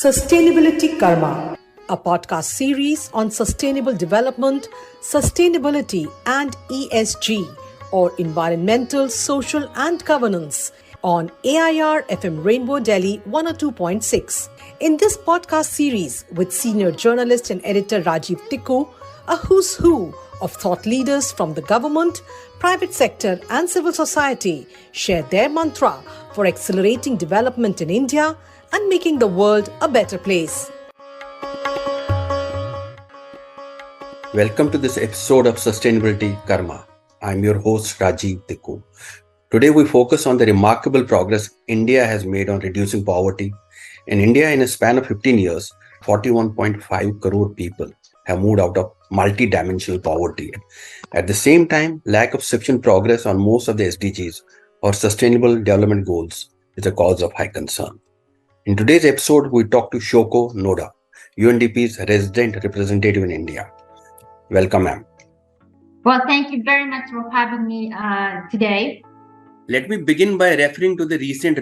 Sustainability Karma, a podcast series on sustainable development, sustainability, and ESG, or environmental, social, and governance, on AIR FM Rainbow Delhi 102.6. In this podcast series, with senior journalist and editor Rajiv Tikoo, a who's who of thought leaders from the government, private sector, and civil society share their mantra for accelerating development in India and making the world a better place. Welcome to this episode of Sustainability Karma. I'm your host Rajiv Tikoo. Today we focus on the remarkable progress India has made on reducing poverty. In India, in a span of 15 years, 41.5 crore people have moved out of multidimensional poverty. At the same time, lack of sufficient progress on most of the SDGs or Sustainable Development Goals is a cause of high concern. In today's episode, we talk to Shoko Noda, UNDP's resident representative in India. Welcome, ma'am. Well, thank you very much for having me today. Let me begin by referring to the recent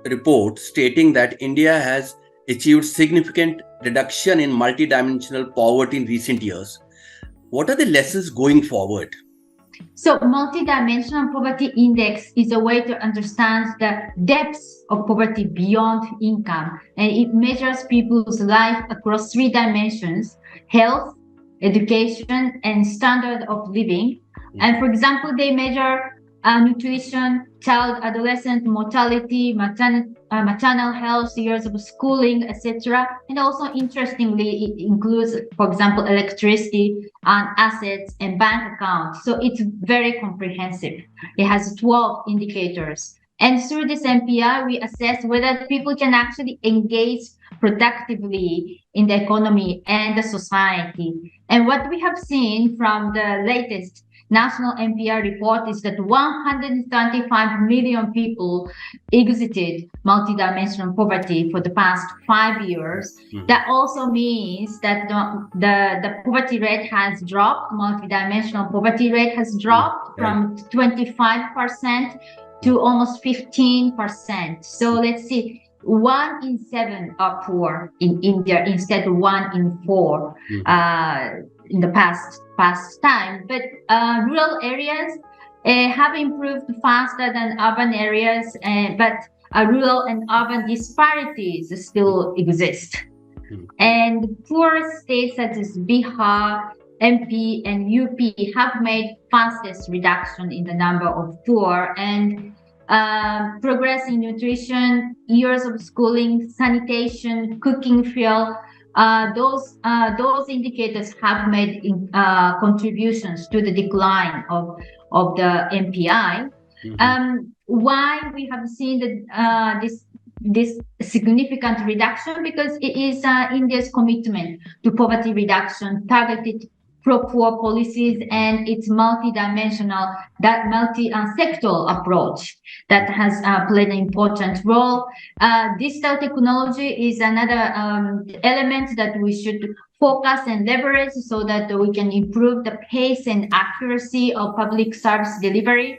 report stating that India has achieved significant reduction in multidimensional poverty in recent years. What are the lessons going forward? So, multidimensional poverty index is a way to understand the depths of poverty beyond income, and it measures people's life across three dimensions: health, education, and standard of living. And for example, they measure nutrition, child-adolescent mortality, maternal health, years of schooling, etc. And also, interestingly, it includes, for example, electricity and assets and bank accounts. So it's very comprehensive. It has 12 indicators. And through this MPI, we assess whether people can actually engage productively in the economy and the society. And what we have seen from the latest National MPI report is that 135 million people exited multidimensional poverty for the past 5 years. Mm-hmm. That also means that the poverty rate has dropped, multidimensional poverty rate has dropped from 25% to almost 15%. So let's see, 1 in 7 are poor in India instead of 1 in 4 in the past time. But rural areas have improved faster than urban areas, but rural and urban disparities still exist. And poor states such as Bihar, MP, and UP have made fastest reduction in the number of poor, and progress in nutrition, years of schooling, sanitation, cooking fuel, those indicators have made contributions to the decline of the MPI. Why we have seen this significant reduction? Because it is India's commitment to poverty reduction, targeted pro-poor policies, and its multi-dimensional, that multi-sectoral approach that has played an important role. Digital technology is another element that we should focus and leverage so that we can improve the pace and accuracy of public service delivery.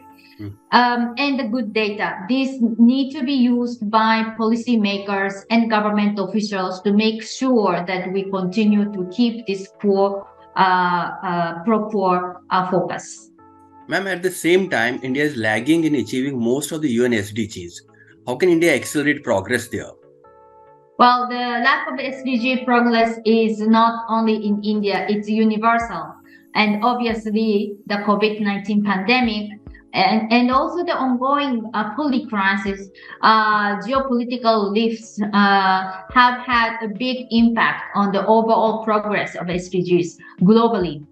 And the good data. These need to be used by policymakers and government officials to make sure that we continue to keep this pro-poor focus. Ma'am, at the same time, India is lagging in achieving most of the UN SDGs. How can India accelerate progress there? Well, the lack of SDG progress is not only in India, it's universal. And obviously, the COVID-19 pandemic and also the ongoing political crisis, geopolitical rifts have had a big impact on the overall progress of SDGs globally.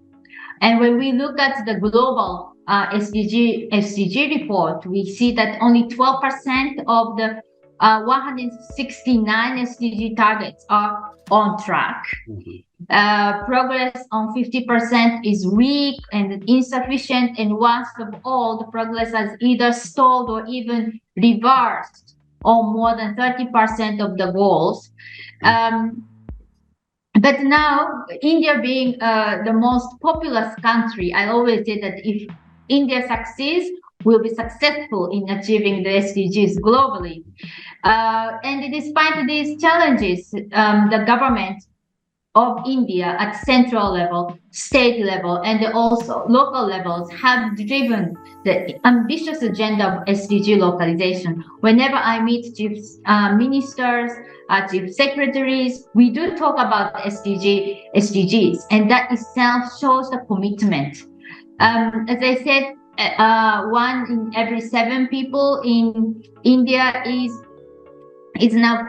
And when we look at the global SDG report, we see that only 12% of the 169 SDG targets are on track. Progress on 50% is weak and insufficient, and worst of all, the progress has either stalled or even reversed on more than 30% of the goals. But now, India being the most populous country, I always say that if India succeeds, will be successful in achieving the SDGs globally. And despite these challenges, the government of India at central level, state level, and also local levels have driven the ambitious agenda of SDG localization. Whenever I meet chief ministers, chief secretaries, we do talk about SDGs, and that itself shows the commitment. As I said, 1 in every 7 people in India is now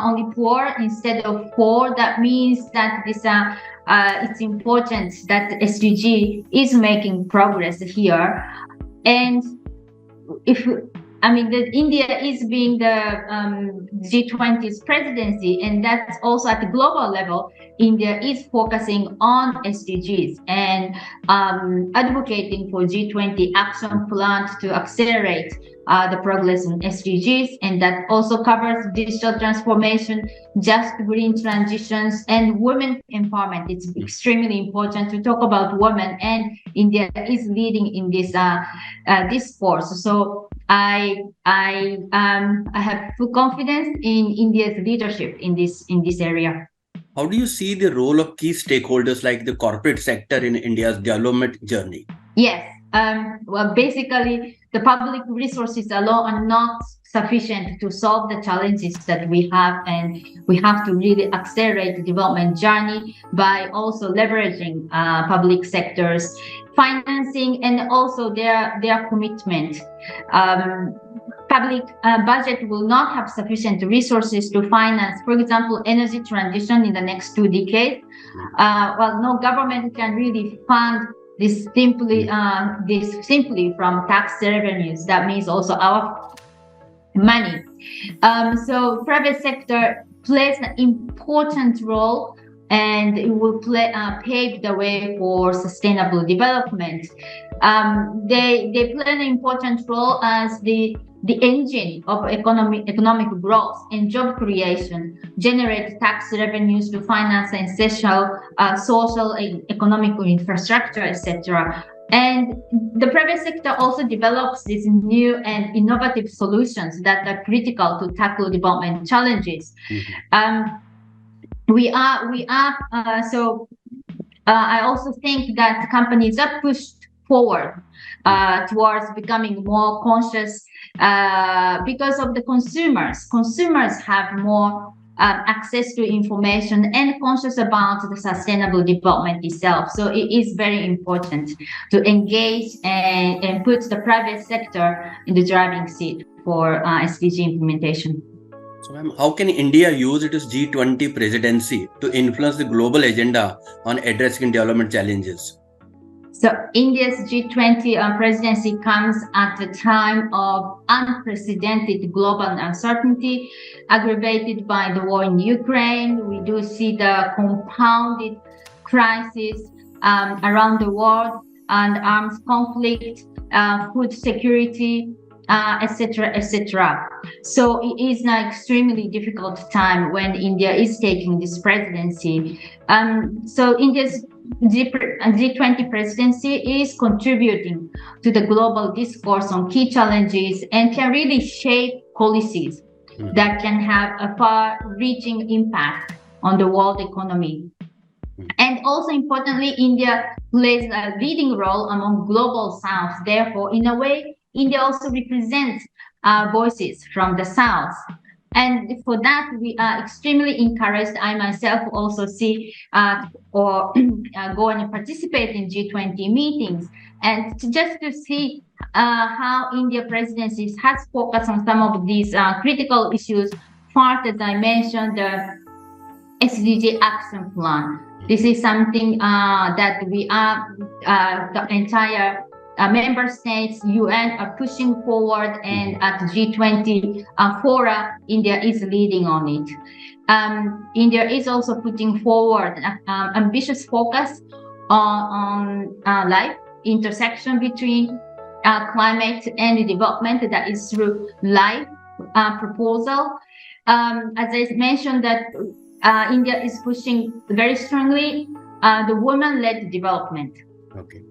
only 4 instead of 4. That means that it's important that SDG is making progress here. And India is being the G20's presidency, and that's also at the global level. India is focusing on SDGs and advocating for G20 action plan to accelerate the progress on SDGs, and that also covers digital transformation, just green transitions, and women empowerment. It's extremely important to talk about women, and India is leading in this discourse. So I have full confidence in India's leadership in this area. How do you see the role of key stakeholders like the corporate sector in India's development journey? Yes. Well, basically, the public resources alone are not sufficient to solve the challenges that we have, and we have to really accelerate the development journey by also leveraging public sectors, financing, and also their commitment. Public budget will not have sufficient resources to finance, for example, energy transition in the next 2 decades. No government can really fund this simply from tax revenues. That means also our money. So private sector plays an important role, and it will pave the way for sustainable development. They play an important role as the engine of economic growth and job creation, generate tax revenues to finance essential social and economic infrastructure, etc. And the private sector also develops these new and innovative solutions that are critical to tackle development challenges. I also think that companies are pushed forward towards becoming more conscious because of the consumers. Consumers have more access to information and conscious about the sustainable development itself. So it is very important to engage and put the private sector in the driving seat for SDG implementation. So, ma'am, how can India use its G20 presidency to influence the global agenda on addressing development challenges? So India's G20 presidency comes at a time of unprecedented global uncertainty, aggravated by the war in Ukraine. We do see the compounded crisis around the world, and armed conflict, food security, etc., etc. So it is an extremely difficult time when India is taking this presidency. So India's G20 presidency is contributing to the global discourse on key challenges and can really shape policies that can have a far-reaching impact on the world economy. And also importantly, India plays a leading role among global South. Therefore, in a way, India also represents voices from the South. And for that, we are extremely encouraged. I myself also see go and participate in G20 meetings, and just to see how India presidency has focused on some of these critical issues. First, as I mentioned, the SDG action plan. This is something that we are, the entire member states, UN are pushing forward, and at G20 fora, India is leading on it. India is also putting forward ambitious focus on life intersection between climate and development, that is through life proposal. As I mentioned, that India is pushing very strongly the women-led development. Okay.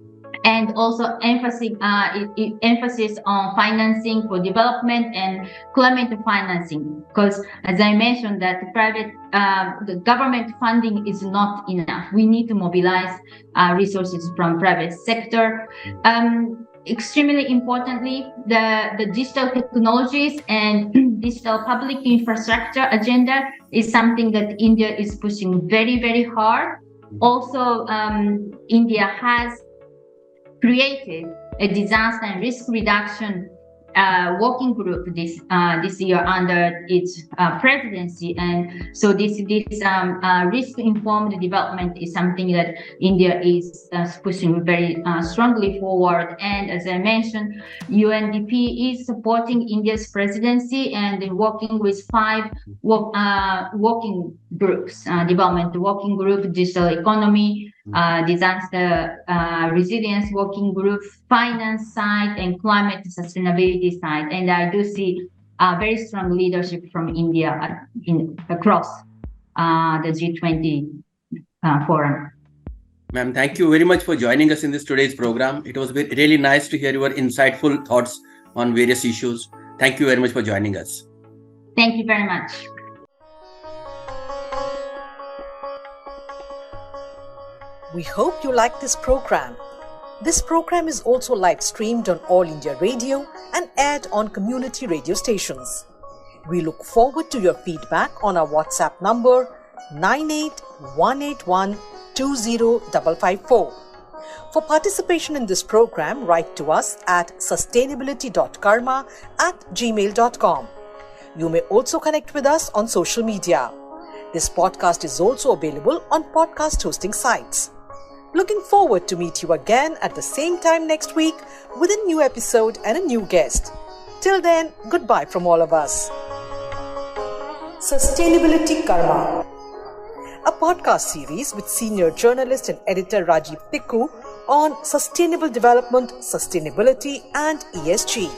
and also emphasis on financing for development and climate financing. Because as I mentioned, that the government funding is not enough. We need to mobilize resources from private sector. Extremely importantly, the digital technologies and digital public infrastructure agenda is something that India is pushing very, very hard. Also, India has created a disaster and risk reduction working group this year under its presidency, and so this risk-informed development is something that India is pushing very strongly forward. And as I mentioned, UNDP is supporting India's presidency and working with 5 working groups: development working group, digital economy, disaster resilience working group, finance side, and climate sustainability side. And I do see very strong leadership from India across the G20 forum. Ma'am, thank you very much for joining us in this today's program. It was really nice to hear your insightful thoughts on various issues. Thank you very much for joining us. Thank you very much. We hope you like this program. This program is also live streamed on All India Radio and aired on community radio stations. We look forward to your feedback on our WhatsApp number 9818120554. For participation in this program, write to us at sustainability.karma@gmail.com. You may also connect with us on social media. This podcast is also available on podcast hosting sites. Looking forward to meet you again at the same time next week with a new episode and a new guest. Till then, goodbye from all of us. Sustainability Karma, a podcast series with senior journalist and editor Rajiv Tikoo on sustainable development, sustainability and ESG.